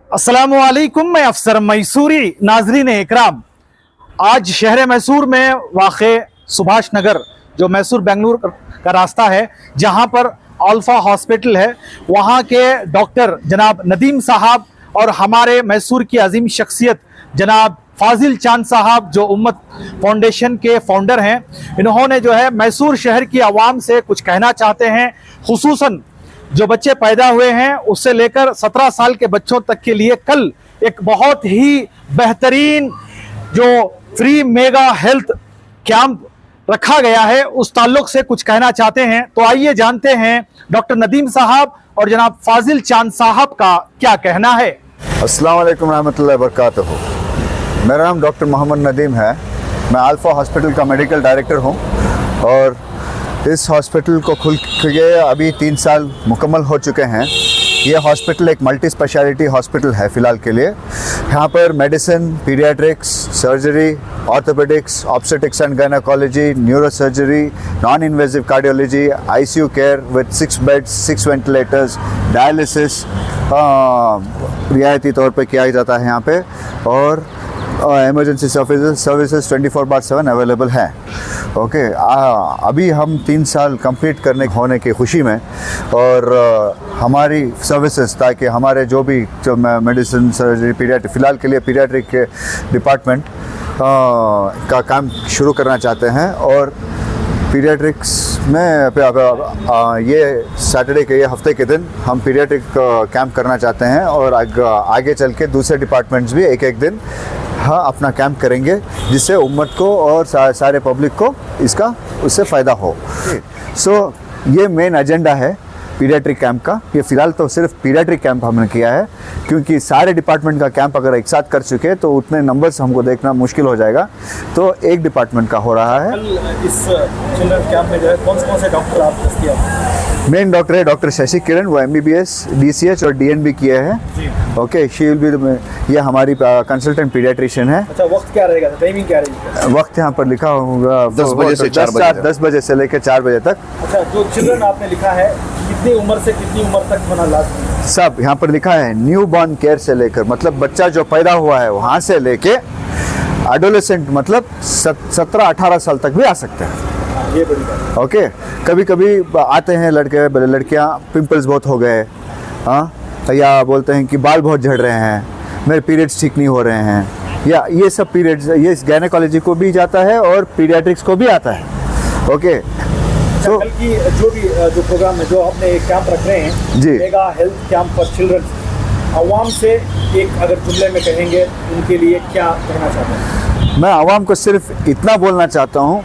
अस्सलामुअलैकुम, मैं अफसर मैसूरी। नाजरीन इकराम, आज शहर मैसूर में वाक़े सुभाष नगर जो मैसूर बेंगलुरु का रास्ता है, जहां पर अल्फ़ा हॉस्पिटल है, वहां के डॉक्टर जनाब नदीम साहब और हमारे मैसूर की अजीम शख्सियत जनाब फाजिल चांद साहब जो उम्मत फाउंडेशन के फाउंडर हैं, इन्होंने जो है मैसूर शहर की आवाम से कुछ कहना चाहते हैं। खुसूसन जो बच्चे पैदा हुए हैं उससे लेकर 17 साल के बच्चों तक के लिए कल एक बहुत ही बेहतरीन जो फ्री मेगा हेल्थ कैंप रखा गया है, उस ताल्लुक से कुछ कहना चाहते हैं। तो आइए जानते हैं डॉक्टर नदीम साहब और जनाब फाजिल चांद साहब का क्या कहना है। अस्सलाम वालेकुम रहमतुल्लाहि व बरकातहू। मेरा नाम डॉक्टर मोहम्मद नदीम है। मैं अल्फ़ा हॉस्पिटल का मेडिकल डायरेक्टर हूँ और इस हॉस्पिटल को खुल के अभी 3 साल मुकम्मल हो चुके हैं। ये हॉस्पिटल एक मल्टी स्पेशलिटी हॉस्पिटल है फ़िलहाल के लिए। यहाँ पर medicine, paediatrics, surgery, orthopaedics, obstetrics and gynaecology, neuro surgery, non invasive cardiology, ICU care with 6 beds, 6 ventilators, dialysis रियायती तौर पे किया जाता है यहाँ पे, और एमरजेंसी सर्विसेज 24/7 अवेलेबल है। ओके, अभी हम 3 साल कंप्लीट होने की खुशी में और हमारी सर्विसेज, ताकि हमारे जो मेडिसिन, सर्जरी, पीडियाट्रिक, फ़िलहाल के लिए पीडियाट्रिक के डिपार्टमेंट का काम शुरू करना चाहते हैं। और पीडियाट्रिक्स में ये सैटरडे के ये हफ्ते के दिन हम पीडियाट्रिक कैंप करना चाहते हैं और आगे चल के दूसरे डिपार्टमेंट्स भी एक एक दिन अपना कैंप करेंगे, जिससे उम्मत को और सारे पब्लिक को उससे फ़ायदा हो। सो ये मेन एजेंडा है पीडियाट्रिक कैंप का। ये फ़िलहाल तो सिर्फ पीडियाट्रिक कैंप हमने किया है, क्योंकि सारे डिपार्टमेंट का कैंप अगर एक साथ कर चुके तो उतने नंबर्स हमको देखना मुश्किल हो जाएगा, तो एक डिपार्टमेंट का हो रहा है। इस चिल्ड्रन कैंप में जो है कौन से डॉक्टर आप दस्तियाब? मेन डॉक्टर है डॉक्टर शशि किरण, वो MBBS, DCH और DNB किए हैं। ओके, शी विल बी, ये हमारी कंसल्टेंट पीडियाट्रिशियन है। अच्छा, वक्त क्या रहेगा, टाइमिंग क्या रहेगी? वक्त यहाँ पर लिखा होगा 10 बजे से 4 बजे, 10 बजे से लेकर 4 बजे तक। अच्छा, जो चिल्ड्रन आपने लिखा है कितनी उम्र से कितनी उम्र तक होना लाजमी है? सब यहाँ पर लिखा है न्यू बॉर्न केयर से लेकर, मतलब बच्चा जो पैदा हुआ है वहाँ से लेके एडोलेसेंट, मतलब 17-18 साल तक भी आ सकते हैं। ये बड़ी बात है। ओके, कभी कभी आते हैं लड़कियाँ पिंपल्स बहुत हो गए, हाँ, या बोलते हैं कि बाल बहुत झड़ रहे हैं, मेरे पीरियड्स ठीक नहीं हो रहे हैं, या ये सब पीरियड्स, ये गायनेकोलॉजी को भी जाता है और पीडियाट्रिक्स को भी आता है। ओके, तो कल की जो प्रोग्राम है, जो आपने एक कैंप रख रहे हैं जी, mega health camp for children, आवाम से एक अगर जुमले में कहेंगे उनके लिए क्या कहना चाहते हैं? मैं आवाम को सिर्फ इतना बोलना चाहता हूँ,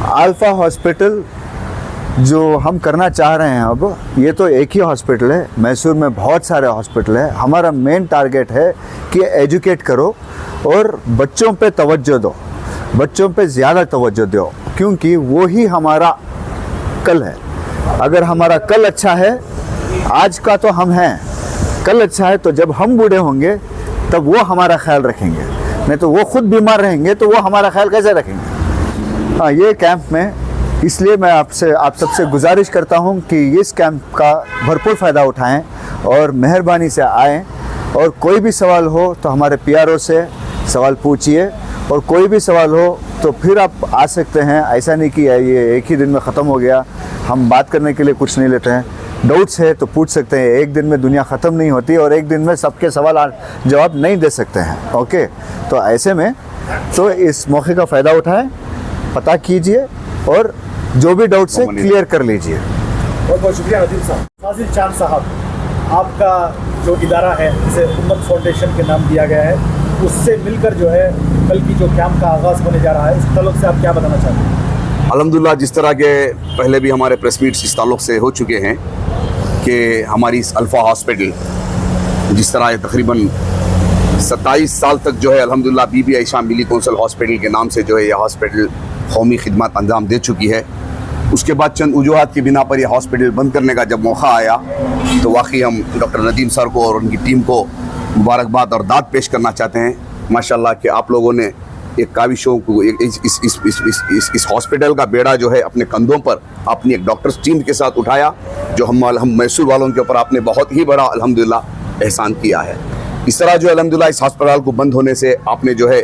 अल्फ़ा हॉस्पिटल जो हम करना चाह रहे हैं, अब ये तो एक ही हॉस्पिटल है, मैसूर में बहुत सारे हॉस्पिटल है। हमारा मेन टारगेट है कि एजुकेट करो और बच्चों पे तवज्जो दो, बच्चों पे ज़्यादा तवज्जो दो, क्योंकि वो ही हमारा कल है। अगर हमारा कल अच्छा है, आज का तो हम हैं, कल अच्छा है तो जब हम बूढ़े होंगे तब वो हमारा ख्याल रखेंगे, नहीं तो वो खुद बीमार रहेंगे तो वो हमारा ख्याल कैसे रखेंगे। हाँ, ये कैंप में इसलिए मैं आप सबसे गुजारिश करता हूँ कि इस कैंप का भरपूर फ़ायदा उठाएं और मेहरबानी से आएँ, और कोई भी सवाल हो तो हमारे PRO से सवाल पूछिए, और कोई भी सवाल हो तो फिर आप आ सकते हैं। ऐसा नहीं कि ये एक ही दिन में ख़त्म हो गया, हम बात करने के लिए कुछ नहीं लेते हैं। डाउट्स है तो पूछ सकते हैं, एक दिन में दुनिया ख़त्म नहीं होती और एक दिन में सबके सवाल जवाब नहीं दे सकते हैं। ओके, तो ऐसे में तो इस मौके का फ़ायदा उठाएं, पता कीजिए और जो भी डाउट्स है क्लियर कर लीजिए। बहुत बहुत शुक्रिया नदीम साहब। फाजिल चांद साहब, आपका जो इदारा है जिसे उम्मत फाउंडेशन के नाम दिया गया है, उससे मिलकर जो है कल की जो कैंप का आगाज़ होने जा रहा है, इस ताल्लुक से आप क्या बताना चाहते हैं? अल्हम्दुलिल्लाह, जिस तरह के पहले भी हमारे प्रेस मीट्स इस ताल्लुक से हो चुके हैं कि हमारी इस अल्फ़ा हॉस्पिटल, जिस तरह तकरीबन 27 साल तक जो है अल्हम्दुलिल्लाह बीबी आयशा मिली कौंसल हॉस्पिटल के नाम से जो है यह हॉस्पिटल कौमी खिदमत अंजाम दे चुकी है। उसके बाद चंद वजूहात की बिना पर यह हॉस्पिटल बंद करने का जब मौका आया तो वाकई हम डॉक्टर नदीम सर को और उनकी टीम को मुबारकबाद और दाद पेश करना चाहते हैं। माशाल्लाह कि आप लोगों ने एक काविशों को इस हॉस्पिटल का बेड़ा जो है अपने कंधों पर अपनी एक डॉक्टर्स टीम के साथ उठाया, जो हम मैसूर वालों के ऊपर आपने बहुत ही बड़ा अल्हम्दुलिल्लाह एहसान किया है। इस तरह जो अल्हम्दुलिल्लाह इस अस्पताल को बंद होने से आपने जो है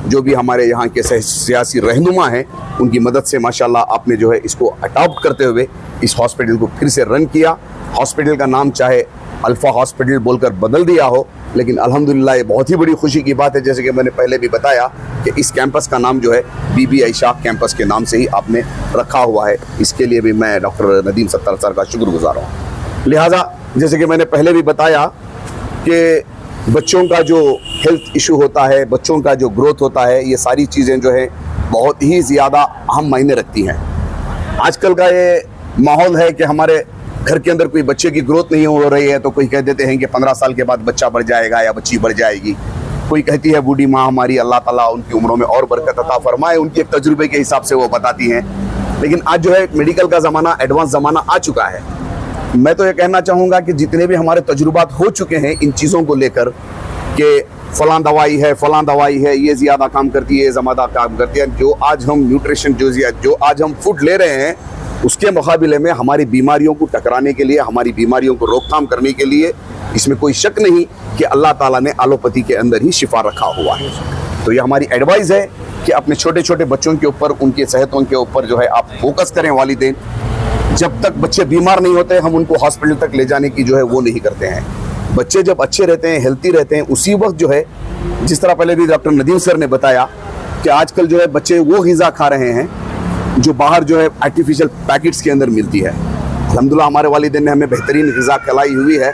जो भी हमारे यहाँ के सियासी रहनुमा हैं उनकी मदद से माशाल्लाह आपने जो है इसको अडॉप्ट करते हुए इस हॉस्पिटल को फिर से रन किया। हॉस्पिटल का नाम चाहे अल्फ़ा हॉस्पिटल बोलकर बदल दिया हो, लेकिन अल्हम्दुलिल्लाह ये बहुत ही बड़ी खुशी की बात है, जैसे कि मैंने पहले भी बताया कि इस कैंपस का नाम जो है बीबी आयशा कैंपस के नाम से ही आपने रखा हुआ है। इसके लिए भी मैं डॉक्टर नदीम सत्तार सर का शुक्रगुजार हूँ। लिहाजा जैसे कि मैंने पहले भी बताया कि बच्चों का जो हेल्थ इशू होता है, बच्चों का जो ग्रोथ होता है, ये सारी चीज़ें जो है बहुत ही ज़्यादा अहम मायने रखती हैं। आजकल का ये माहौल है कि हमारे घर के अंदर कोई बच्चे की ग्रोथ नहीं हो रही है तो कोई कह देते हैं कि 15 साल के बाद बच्चा बढ़ जाएगा या बच्ची बढ़ जाएगी। कोई कहती है बूढ़ी माँ हमारी, अल्लाह ताला उनकी उम्रों में और बरकत अता फरमाए, उनके एक तजुर्बे के हिसाब से वो बताती हैं। लेकिन आज जो है मेडिकल का ज़माना, एडवांस ज़माना आ चुका है। मैं तो ये कहना चाहूँगा कि जितने भी हमारे तजुर्बात हो चुके हैं इन चीज़ों को लेकर कि फ़लाँ दवाई है, ये ज़्यादा काम करती है, ये ज़्यादा काम करती है, जो आज हम न्यूट्रिशन जो आज हम फूड ले रहे हैं उसके मुकाबले में हमारी बीमारियों को टकराने के लिए, हमारी बीमारियों को रोकथाम करने के लिए इसमें कोई शक नहीं कि अल्लाह ताला ने एलोपैथी के अंदर ही शिफा रखा हुआ है। तो ये हमारी एडवाइस है कि अपने छोटे छोटे बच्चों के ऊपर, उनके सेहतों के ऊपर जो है आप फोकस करें। वालिदैन जब तक बच्चे बीमार नहीं होते हम उनको हॉस्पिटल तक ले जाने की जो है वो नहीं करते हैं। बच्चे जब अच्छे रहते हैं, हेल्थी रहते हैं, उसी वक्त जो है जिस तरह पहले भी डॉक्टर नदीम सर ने बताया कि आजकल जो है बच्चे वो ग़िज़ा खा रहे हैं जो बाहर जो है आर्टिफिशियल पैकेट्स के अंदर मिलती है। अल्हम्दुलिल्लाह हमारे वालिदैन ने हमें बेहतरीन ग़िज़ा खिलाई हुई है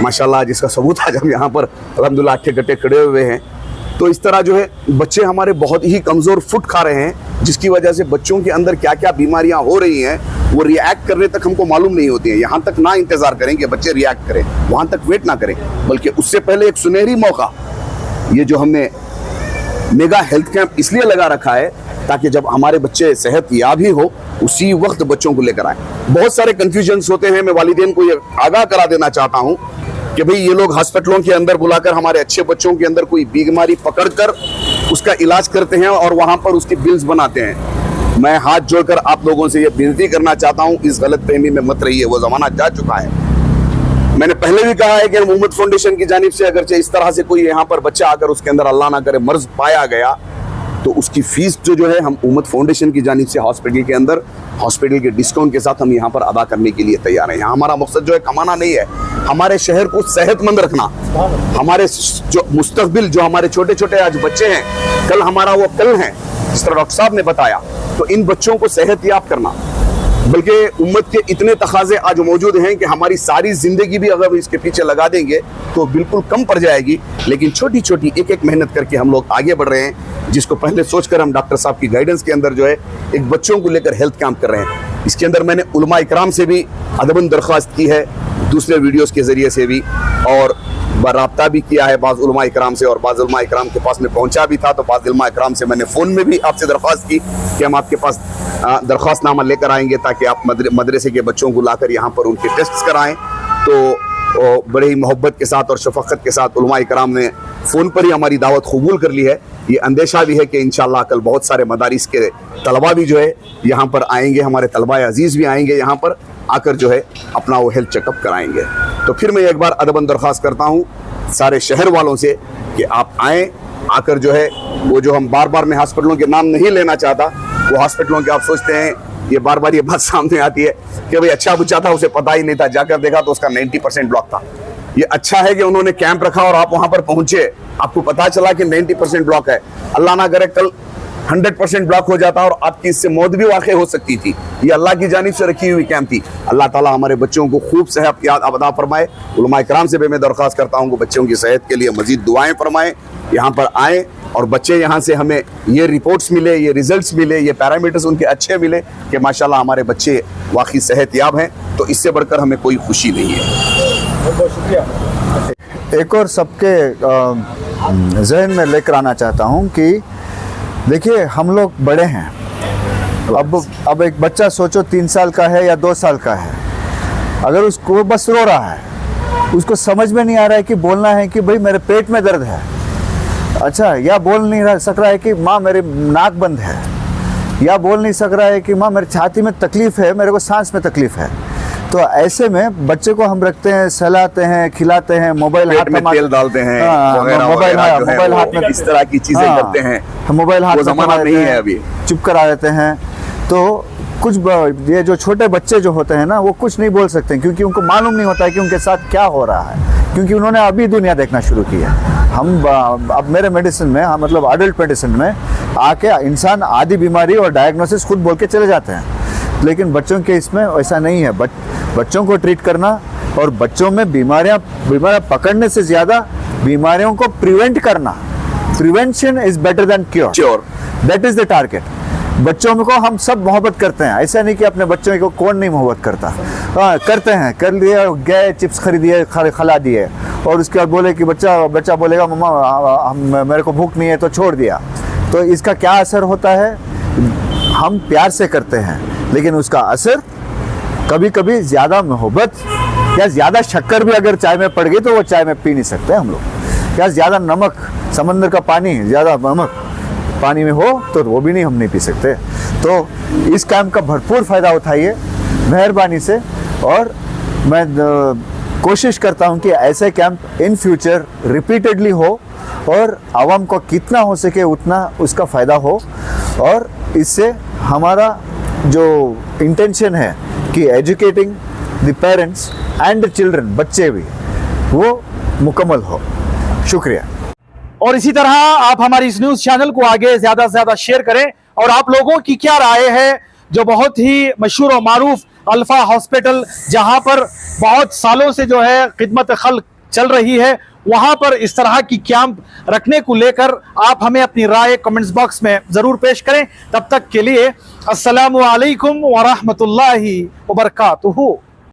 माशाल्लाह, जिसका सबूत आज हम यहाँ पर अल्हम्दुलिल्लाह अट्ठे गट्टे खड़े हुए हैं। तो इस तरह जो है बच्चे हमारे बहुत ही कमज़ोर फूड खा रहे हैं, जिसकी वजह से बच्चों के अंदर क्या क्या बीमारियाँ हो रही हैं वो रिएक्ट करने तक हमको मालूम नहीं होती हैं। यहाँ तक ना इंतज़ार करें कि बच्चे रिएक्ट करें, वहाँ तक वेट ना करें, बल्कि उससे पहले एक सुनहरी मौका ये जो हमने मेगा हेल्थ कैंप इसलिए लगा रखा है ताकि जब हमारे बच्चे सेहत याब ही हो उसी वक्त बच्चों को लेकर आए। बहुत सारे कन्फ्यूजन्स होते हैं, मैं वालिदैन को ये आगाह करा देना चाहता हूँ कि भाई ये लोग हॉस्पिटलों के अंदर बुलाकर हमारे अच्छे बच्चों के अंदर कोई बीमारी पकड़कर उसका इलाज करते हैं और वहाँ पर उसकी बिल्स बनाते हैं। मैं हाथ जोड़कर आप लोगों से ये विनती करना चाहता हूँ, इस गलत फहमी में मत रहिए, वो ज़माना जा चुका है। मैंने पहले भी कहा है कि उम्मत फाउंडेशन की जानिब से अगरचे इस तरह से कोई यहाँ पर बच्चा आकर उसके अंदर अल्लाह ना करे मर्ज पाया गया तो उसकी फीस जो है हम उम्मत फाउंडेशन की जानिब से हॉस्पिटल के अंदर हॉस्पिटल के डिस्काउंट के साथ हम यहाँ पर अदा करने के लिए तैयार हैं। यहाँ हमारा मकसद जो है कमाना नहीं है, हमारे शहर को सेहतमंद रखना, हमारे जो मुस्तकबिल जो हमारे छोटे छोटे आज बच्चे हैं, कल हमारा वो कल हैं, जिस तरह डॉक्टर साहब ने बताया, तो इन बच्चों को सेहतयाब करना। बल्कि उम्मत के इतने तकाजे आज मौजूद हैं कि हमारी सारी ज़िंदगी भी अगर इसके पीछे लगा देंगे तो बिल्कुल कम पड़ जाएगी, लेकिन छोटी छोटी एक एक मेहनत करके हम लोग आगे बढ़ रहे हैं, जिसको पहले सोचकर हम डॉक्टर साहब की गाइडेंस के अंदर जो है एक बच्चों को लेकर हेल्थ कैंप कर रहे हैं। इसके अंदर मैंने उलमा इकराम से भी अदबन दरख्वास्त की है, दूसरे वीडियोज़ के ज़रिए से भी, और राब्ता भी किया है बाज़ उलमा इकराम से, और बाज़ उलमा इकराम के पास में पहुंचा भी था, तो बाज़ उलमा इकराम से मैंने फ़ोन में भी आपसे दरख्वास्त की कि हम आपके पास दरख्वास्तनामा लेकर आएंगे ताकि आप मदरसे के बच्चों को लाकर यहाँ पर उनके टेस्ट कराएं। तो बड़े ही मोहब्बत के साथ और शफ़क़त के साथ उलमा इकराम ने फ़ोन पर ही हमारी दावत कबूल कर ली है। ये अंदेशा भी है कि इंशाअल्लाह कल बहुत सारे मदारिस के तलबा भी जो है यहाँ पर आएंगे, हमारे तलबा अजीज़ भी आएंगे यहाँ पर आकर जो है अपना वो हेल्थ चेकअप कराएंगे। तो फिर मैं एक बार अदबन दरख्वास्त करता हूँ सारे शहर वालों से कि आप आएँ, आकर जो है वो जो हम बार बार मैं हॉस्पिटलों के नाम नहीं लेना चाहता, वो हॉस्पिटलों के आप सोचते हैं ये बार बार ये बात सामने आती है कि भाई अच्छा बच्चा था उसे पता ही नहीं था, जाकर देखा तो उसका 90% ब्लॉक था। ये अच्छा है कि उन्होंने कैंप रखा और आप वहाँ पर पहुँचे, आपको पता चला कि 90% ब्लॉक है। अल्लाह ना करे कल 100% ब्लॉक हो जाता और आपकी इससे मौत भी वाक़ई हो सकती थी। ये अल्लाह की जानिब से रखी हुई कैंप थी। अल्लाह ताला हमारे बच्चों को खूब सेहत याद अदा फरमाए। उलमा इकराम से भी मैं दरख्वास्त करता हूँ कि बच्चों की सेहत के लिए मज़ीद दुआएँ फरमाएँ, यहाँ पर आएँ और बच्चे यहाँ से हमें ये रिपोर्ट्स मिले, ये रिजल्ट्स मिले, ये पैरामीटर्स उनके अच्छे मिले कि माशाल्लाह हमारे बच्चे वाकई सेहतयाब हैं, तो इससे बढ़कर हमें कोई खुशी नहीं है। बहुत बहुत शुक्रिया। एक और सबके जहन में लेकर आना चाहता हूँ कि देखिए हम लोग बड़े हैं, अब एक बच्चा सोचो 3 साल का है या 2 साल का है, अगर उसको बस रो रहा है, उसको समझ में नहीं आ रहा है कि बोलना है कि भाई मेरे पेट में दर्द है, अच्छा, या बोल नहीं सक रहा है कि माँ मेरी नाक बंद है, या बोल नहीं सक रहा है कि माँ मेरी छाती में तकलीफ़ है, मेरे को सांस में तकलीफ़ है, तो ऐसे में बच्चे को हम रखते हैं, सहलाते हैं, खिलाते हैं, मोबाइल पेट हाथ में में तेल डालते हैं, हाँ, वगैरह मोबाइल वगैरह जो है मोबाइल वो हाथ में इस तरह की चीजें हाँ, करते हैं। मोबाइल हाथ वो में जमाना थमा नहीं देते है हैं, अभी। चुप करा देते हैं। तो कुछ ये जो छोटे बच्चे जो होते हैं ना, वो कुछ नहीं बोल सकते क्योंकि उनको मालूम नहीं होता है कि उनके साथ क्या हो रहा है, क्योंकि उन्होंने अभी दुनिया देखना शुरू की है। हम अब मेरे मेडिसिन में, हाँ, मतलब अडल्ट मेडिसिन में आके इंसान आधी बीमारी और डायग्नोसिस खुद बोल के चले जाते हैं, लेकिन बच्चों के इसमें ऐसा नहीं है। बच्चों को ट्रीट करना और बच्चों में बीमारियां पकड़ने से ज़्यादा बीमारियों को प्रिवेंट करना, prevention is better than cure, sure, that is the target. बच्चों को हम सब मोहब्बत करते हैं, ऐसा नहीं कि अपने बच्चों को कौन नहीं मोहब्बत करता। हाँ, करते हैं, कर लिए, गए चिप्स खरीदिए, खिला दिए, और उसके बाद बोले कि बच्चा बोलेगा मम्मा मेरे को भूख नहीं है, तो छोड़ दिया। तो इसका क्या असर होता है? हम प्यार से करते हैं, लेकिन उसका असर कभी कभी ज़्यादा मोहब्बत या ज़्यादा शक्कर भी अगर चाय में पड़ गई तो वो चाय में पी नहीं सकते हम लोग, या ज़्यादा नमक, समंदर का पानी ज़्यादा नमक पानी में हो तो वो भी हम नहीं पी सकते। तो इस कैंप का भरपूर फ़ायदा उठाइए मेहरबानी से, और मैं कोशिश करता हूँ कि ऐसे कैंप इन फ्यूचर रिपीटेडली हो और आवाम को कितना हो सके उतना उसका फ़ायदा हो, और इससे हमारा जो इंटेंशन है कि educating the parents and the children, बच्चे भी, वो मुकम्मल हो। शुक्रिया। और इसी तरह आप हमारी इस न्यूज चैनल को आगे ज्यादा से ज्यादा शेयर करें, और आप लोगों की क्या राय है जो बहुत ही मशहूर और मारूफ अल्फा हॉस्पिटल, जहां पर बहुत सालों से जो है खिदमत खल्क चल रही है, वहां पर इस तरह की कैंप रखने को लेकर आप हमें अपनी राय कमेंट्स बॉक्स में जरूर पेश करें। तब तक के लिए अस्सलामु अलैकुम व रहमतुल्लाहि व बरकातुहू।